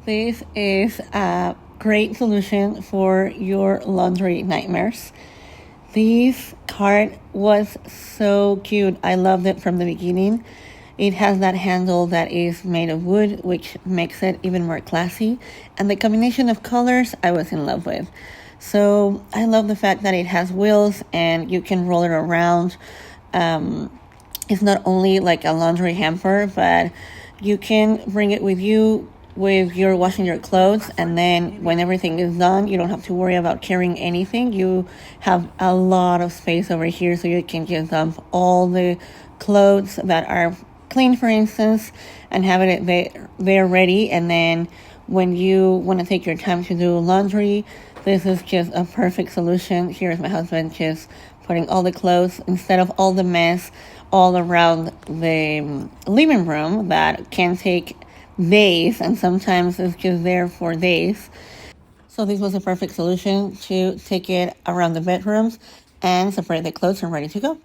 This is a great solution for your laundry nightmares. This cart was so cute. I loved it from the beginning. It has that handle that is made of wood, which makes it even more classy. And the combination of colors I was in love with. So I love the fact that it has wheels and you can roll it around. It's not only like a laundry hamper, but you can bring it with you with your washing your clothes, and then when everything is done you don't have to worry about carrying anything. You have a lot of space over here, so you can just dump all the clothes that are clean, for instance, and have it there ready. And then when you want to take your time to do laundry, this is just a perfect solution. Here's my husband just putting all the clothes instead of all the mess all around the living room that can take days, and sometimes it's just there for days. So this was a perfect solution to take it around the bedrooms and separate the clothes and ready to go.